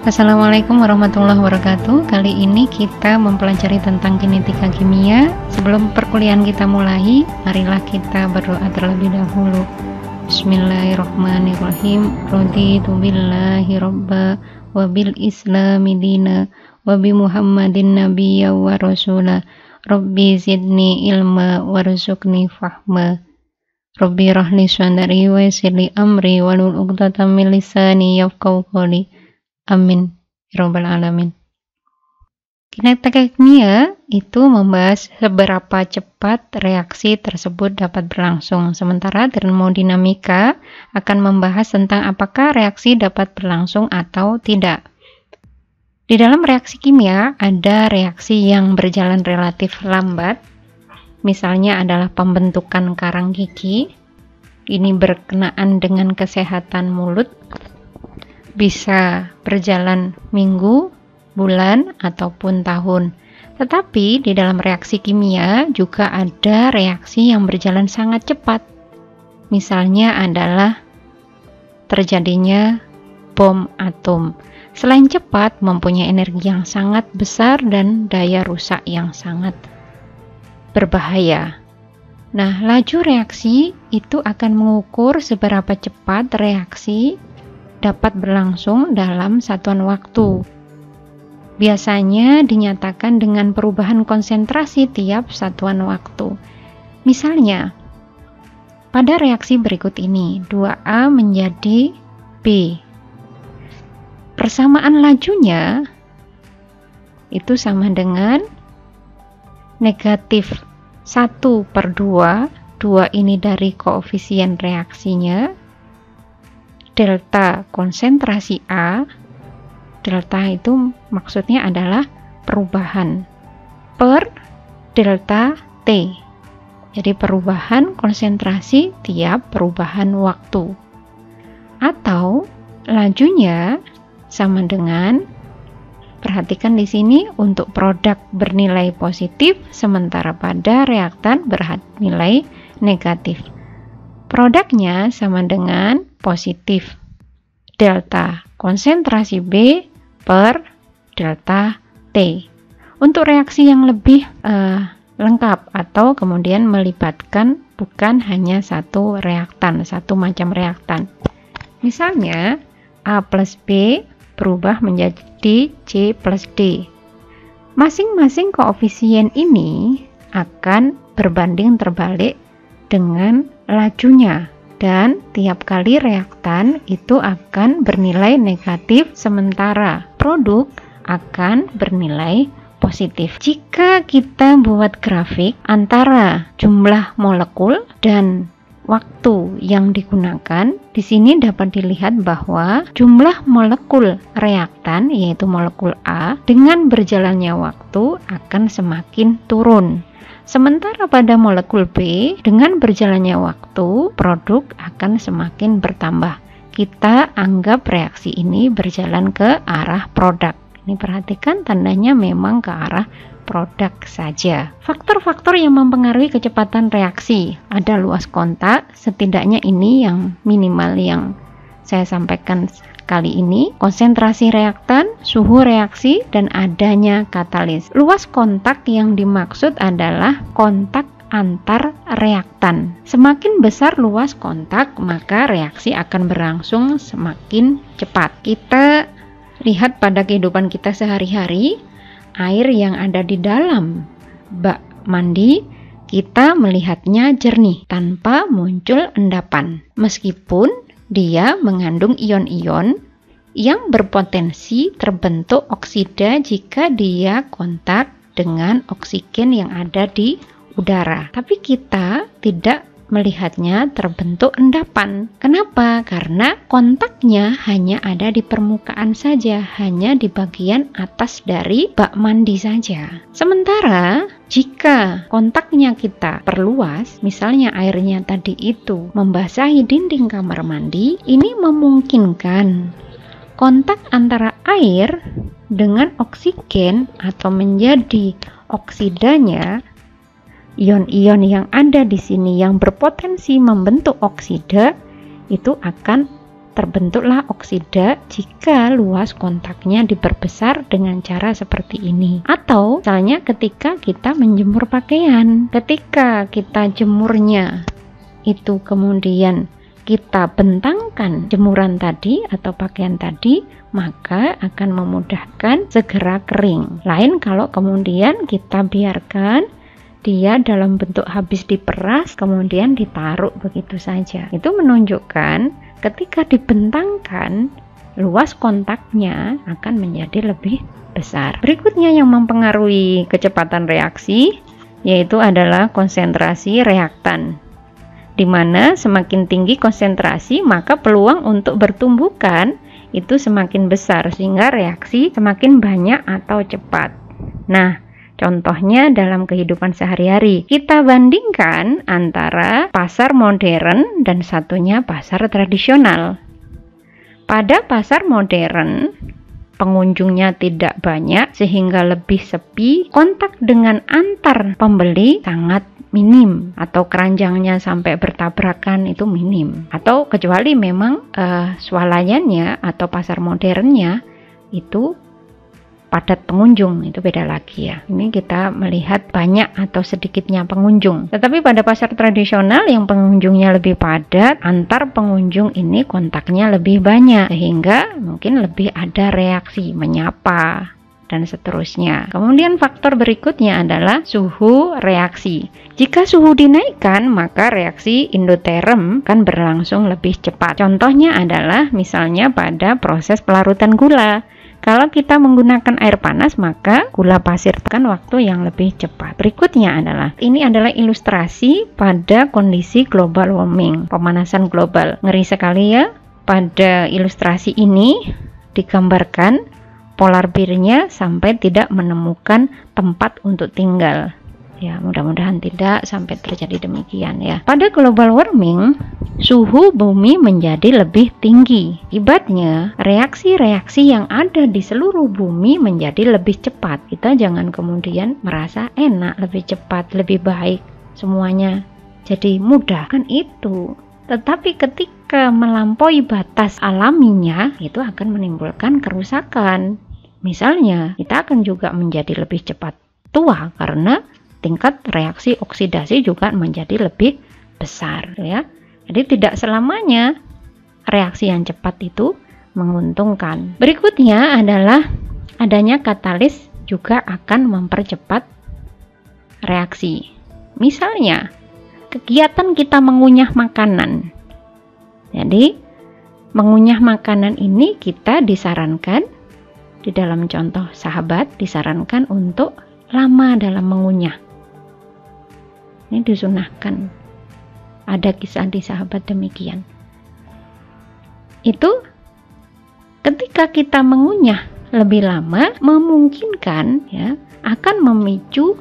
Assalamualaikum warahmatullahi wabarakatuh. Kali ini kita mempelajari tentang kinetika kimia. Sebelum perkuliahan kita mulai, marilah kita berdoa terlebih dahulu. Bismillahirrahmanirrahim. Raditu billahi robba wa bil islami dina wa bi muhammadin nabiyya wa rasula. Rabbi zidni ilma warzuqni fahma. Rabbi rahli sadri wa yassir li amri wahlul 'uqdatam min lisani yafqahu qawli. Amin ya rabbal alamin. Kinetika kimia itu membahas seberapa cepat reaksi tersebut dapat berlangsung, sementara termodinamika akan membahas tentang apakah reaksi dapat berlangsung atau tidak. Di dalam reaksi kimia ada reaksi yang berjalan relatif lambat, misalnya adalah pembentukan karang gigi. Ini berkenaan dengan kesehatan mulut, bisa berjalan minggu, bulan, ataupun tahun. Tetapi di dalam reaksi kimia juga ada reaksi yang berjalan sangat cepat. Misalnya adalah terjadinya bom atom. Selain cepat, mempunyai energi yang sangat besar dan daya rusak yang sangat berbahaya. Nah, laju reaksi itu akan mengukur seberapa cepat reaksi dapat berlangsung dalam satuan waktu. Biasanya dinyatakan dengan perubahan konsentrasi tiap satuan waktu. Misalnya, pada reaksi berikut ini, 2A menjadi B. Persamaan lajunya itu sama dengan negatif 1/2. 2 ini dari koefisien reaksinya, delta konsentrasi A. Delta itu maksudnya adalah perubahan per delta T. Jadi perubahan konsentrasi tiap perubahan waktu. Atau lajunya sama dengan, perhatikan di sini untuk produk bernilai positif, sementara pada reaktan bernilai negatif. Produknya sama dengan positif delta konsentrasi B per delta T. Untuk reaksi yang lebih lengkap atau kemudian melibatkan bukan hanya satu reaktan, satu macam reaktan. Misalnya A plus B berubah menjadi C plus D. Masing-masing koefisien ini akan berbanding terbalik dengan lajunya, dan tiap kali reaktan itu akan bernilai negatif, sementara produk akan bernilai positif. Jika kita buat grafik antara jumlah molekul dan waktu yang digunakan, di sini dapat dilihat bahwa jumlah molekul reaktan, yaitu molekul A, dengan berjalannya waktu akan semakin turun. Sementara pada molekul B, dengan berjalannya waktu, produk akan semakin bertambah. Kita anggap reaksi ini berjalan ke arah produk. Ini perhatikan tandanya memang ke arah produk saja. Faktor-faktor yang mempengaruhi kecepatan reaksi, ada luas kontak, setidaknya ini yang minimal yang saya sampaikan kali ini, konsentrasi reaktan, suhu reaksi, dan adanya katalis. Luas kontak yang dimaksud adalah kontak antar reaktan. Semakin besar luas kontak, maka reaksi akan berlangsung semakin cepat. Kita lihat pada kehidupan kita sehari-hari, air yang ada di dalam bak mandi, kita melihatnya jernih tanpa muncul endapan. Meskipun dia mengandung ion-ion yang berpotensi terbentuk oksida jika dia kontak dengan oksigen yang ada di udara. Tapi kita tidak melihatnya terbentuk endapan. Kenapa? Karena kontaknya hanya ada di permukaan saja, hanya di bagian atas dari bak mandi saja. Sementara jika kontaknya kita perluas, misalnya airnya tadi itu membasahi dinding kamar mandi, ini memungkinkan kontak antara air dengan oksigen atau menjadi oksidanya. Ion-ion yang ada di sini yang berpotensi membentuk oksida itu akan terbentuklah oksida jika luas kontaknya diperbesar dengan cara seperti ini. Atau misalnya ketika kita menjemur pakaian, ketika kita jemurnya itu kemudian kita bentangkan jemuran tadi atau pakaian tadi, maka akan memudahkan segera kering. Lain kalau kemudian kita biarkan dia dalam bentuk habis diperas kemudian ditaruh begitu saja. Itu menunjukkan ketika dibentangkan luas kontaknya akan menjadi lebih besar. Berikutnya yang mempengaruhi kecepatan reaksi yaitu adalah konsentrasi reaktan, di mana semakin tinggi konsentrasi maka peluang untuk bertumbukan itu semakin besar sehingga reaksi semakin banyak atau cepat. Nah, contohnya dalam kehidupan sehari-hari kita bandingkan antara pasar modern dan satunya pasar tradisional. Pada pasar modern pengunjungnya tidak banyak sehingga lebih sepi, kontak dengan antar pembeli sangat minim atau keranjangnya sampai bertabrakan itu minim, atau kecuali memang swalayannya atau pasar modernnya itu padat pengunjung, itu beda lagi ya. Ini kita melihat banyak atau sedikitnya pengunjung. Tetapi pada pasar tradisional yang pengunjungnya lebih padat, antar pengunjung ini kontaknya lebih banyak sehingga mungkin lebih ada reaksi menyapa dan seterusnya. Kemudian faktor berikutnya adalah suhu reaksi. Jika suhu dinaikkan, maka reaksi endoterm kan berlangsung lebih cepat. Contohnya adalah misalnya pada proses pelarutan gula. Kalau kita menggunakan air panas, maka gula pasir kan waktu yang lebih cepat. Berikutnya ini adalah ilustrasi pada kondisi global warming, pemanasan global. Ngeri sekali ya, pada ilustrasi ini digambarkan polar bear-nya sampai tidak menemukan tempat untuk tinggal. Ya, mudah-mudahan tidak sampai terjadi demikian ya. Pada global warming, suhu bumi menjadi lebih tinggi. Akibatnya, reaksi-reaksi yang ada di seluruh bumi menjadi lebih cepat. Kita jangan kemudian merasa enak, lebih cepat, lebih baik, semuanya jadi mudah. Kan itu. Tetapi ketika melampaui batas alaminya, itu akan menimbulkan kerusakan. Misalnya, kita akan juga menjadi lebih cepat tua karena tingkat reaksi oksidasi juga menjadi lebih besar ya. Jadi tidak selamanya reaksi yang cepat itu menguntungkan. Berikutnya adalah adanya katalis juga akan mempercepat reaksi. Misalnya, kegiatan kita mengunyah makanan. Jadi, mengunyah makanan ini kita disarankan di dalam contoh sahabat disarankan untuk lama dalam mengunyah. Ini disunahkan. Ada kisah di sahabat demikian. Itu ketika kita mengunyah lebih lama memungkinkan ya akan memicu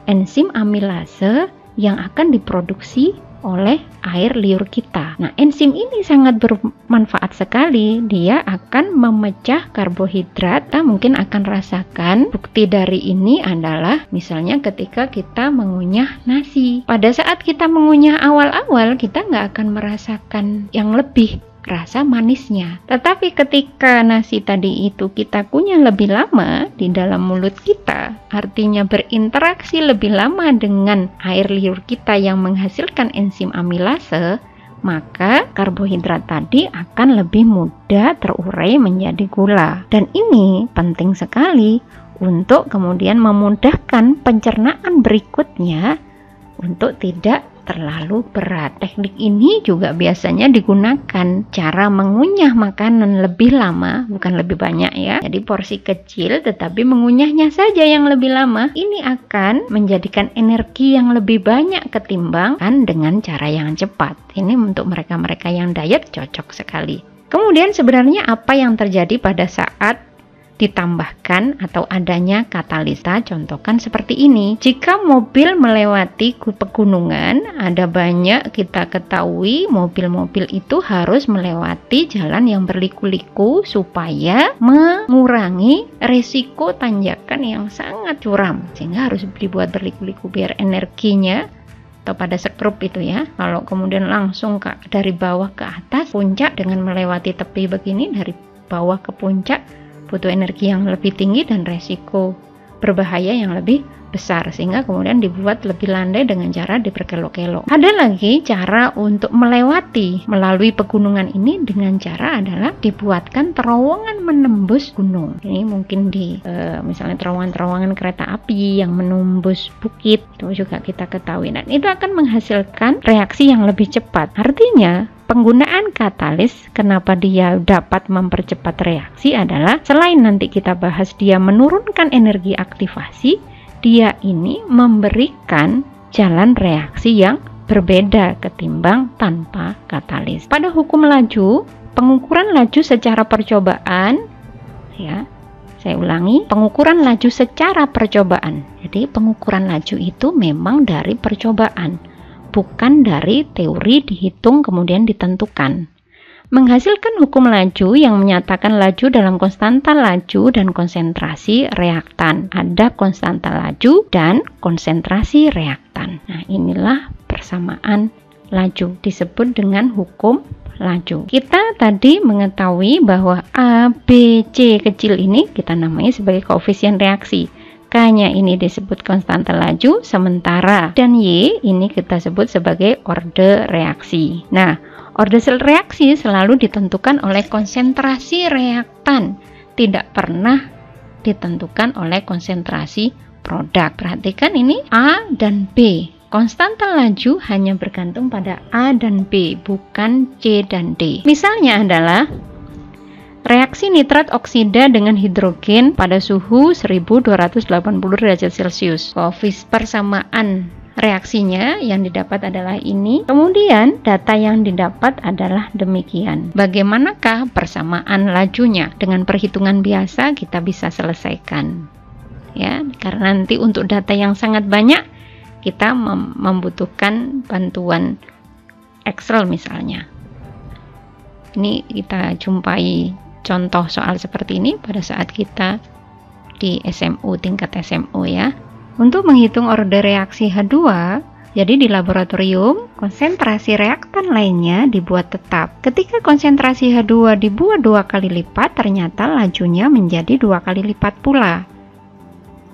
enzim amilase yang akan diproduksi oleh air liur kita. Nah, enzim ini sangat bermanfaat sekali. Dia akan memecah karbohidrat. Kita mungkin akan rasakan bukti dari ini adalah misalnya ketika kita mengunyah nasi. Pada saat kita mengunyah awal-awal, kita nggak akan merasakan yang lebih rasa manisnya. Tetapi ketika nasi tadi itu kita kunyah lebih lama di dalam mulut kita, artinya berinteraksi lebih lama dengan air liur kita yang menghasilkan enzim amilase, maka karbohidrat tadi akan lebih mudah terurai menjadi gula. Dan ini penting sekali untuk kemudian memudahkan pencernaan berikutnya untuk tidak terlalu berat. Teknik ini juga biasanya digunakan cara mengunyah makanan lebih lama, bukan lebih banyak ya. Jadi porsi kecil tetapi mengunyahnya saja yang lebih lama. Ini akan menjadikan energi yang lebih banyak ketimbang dengan cara yang cepat. Ini untuk mereka-mereka yang diet cocok sekali. Kemudian sebenarnya apa yang terjadi pada saat ditambahkan atau adanya katalisa? Contohkan seperti ini. Jika mobil melewati pegunungan, ada banyak kita ketahui mobil-mobil itu harus melewati jalan yang berliku-liku supaya mengurangi resiko tanjakan yang sangat curam, sehingga harus dibuat berliku-liku biar energinya atau pada skrup itu ya. Kalau kemudian langsung dari bawah ke atas puncak dengan melewati tepi begini, dari bawah ke puncak butuh energi yang lebih tinggi dan resiko berbahaya yang lebih besar, sehingga kemudian dibuat lebih landai dengan cara diperkelok-kelok. Ada lagi cara untuk melewati melalui pegunungan ini dengan cara adalah dibuatkan terowongan menembus gunung. Ini mungkin di misalnya terowongan-terowongan kereta api yang menembus bukit, itu juga kita ketahui, dan itu akan menghasilkan reaksi yang lebih cepat. Artinya penggunaan katalis, kenapa dia dapat mempercepat reaksi adalah selain nanti kita bahas dia menurunkan energi aktivasi, dia ini memberikan jalan reaksi yang berbeda ketimbang tanpa katalis. Pada hukum laju, pengukuran laju secara percobaan, ya, saya ulangi, pengukuran laju secara percobaan. Jadi pengukuran laju itu memang dari percobaan, bukan dari teori dihitung kemudian ditentukan. Menghasilkan hukum laju yang menyatakan laju dalam konstanta laju dan konsentrasi reaktan. Ada konstanta laju dan konsentrasi reaktan. Nah, inilah persamaan laju, disebut dengan hukum laju. Kita tadi mengetahui bahwa A, B, C kecil ini kita namai sebagai koefisien reaksi. K-nya ini disebut konstanta laju, sementara dan Y ini kita sebut sebagai orde reaksi. Nah, orde reaksi selalu ditentukan oleh konsentrasi reaktan, tidak pernah ditentukan oleh konsentrasi produk. Perhatikan ini A dan B. Konstanta laju hanya bergantung pada A dan B, bukan C dan D. Misalnya adalah reaksi nitrat oksida dengan hidrogen pada suhu 1280 derajat Celcius. Persamaan reaksinya yang didapat adalah ini. Kemudian data yang didapat adalah demikian. Bagaimanakah persamaan lajunya? Dengan perhitungan biasa kita bisa selesaikan. Ya, karena nanti untuk data yang sangat banyak kita membutuhkan bantuan Excel misalnya. Ini kita jumpai contoh soal seperti ini pada saat kita di SMU, tingkat SMU ya. Untuk menghitung orde reaksi H2, jadi di laboratorium, konsentrasi reaktan lainnya dibuat tetap. Ketika konsentrasi H2 dibuat 2 kali lipat, ternyata lajunya menjadi 2 kali lipat pula.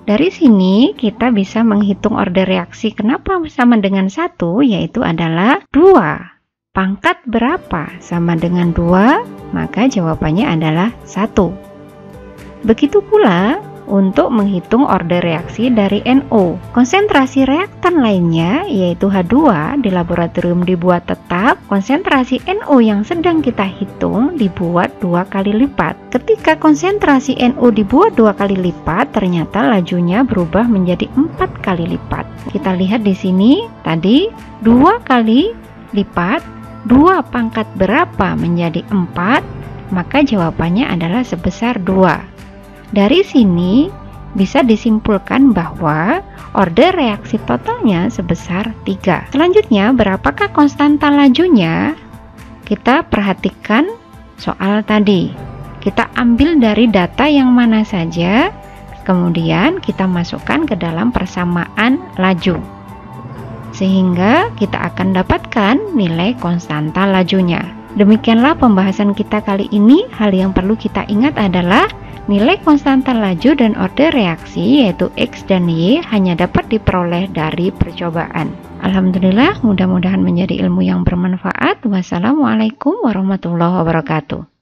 Dari sini kita bisa menghitung orde reaksi kenapa sama dengan 1, yaitu adalah 2. Pangkat berapa sama dengan 2? Maka jawabannya adalah 1. Begitu pula untuk menghitung orde reaksi dari NO. Konsentrasi reaktan lainnya yaitu H2 di laboratorium dibuat tetap, konsentrasi NO yang sedang kita hitung dibuat 2 kali lipat. Ketika konsentrasi NO dibuat 2 kali lipat, ternyata lajunya berubah menjadi 4 kali lipat. Kita lihat di sini tadi 2 kali lipat, 2 pangkat berapa menjadi 4, maka jawabannya adalah sebesar 2. Dari sini bisa disimpulkan bahwa orde reaksi totalnya sebesar 3. Selanjutnya, berapakah konstanta lajunya? Kita perhatikan soal tadi. Kita ambil dari data yang mana saja, kemudian kita masukkan ke dalam persamaan laju. Sehingga kita akan dapatkan nilai konstanta lajunya. Demikianlah pembahasan kita kali ini. Hal yang perlu kita ingat adalah nilai konstanta laju dan orde reaksi yaitu X dan Y hanya dapat diperoleh dari percobaan. Alhamdulillah, mudah-mudahan menjadi ilmu yang bermanfaat. Wassalamualaikum warahmatullahi wabarakatuh.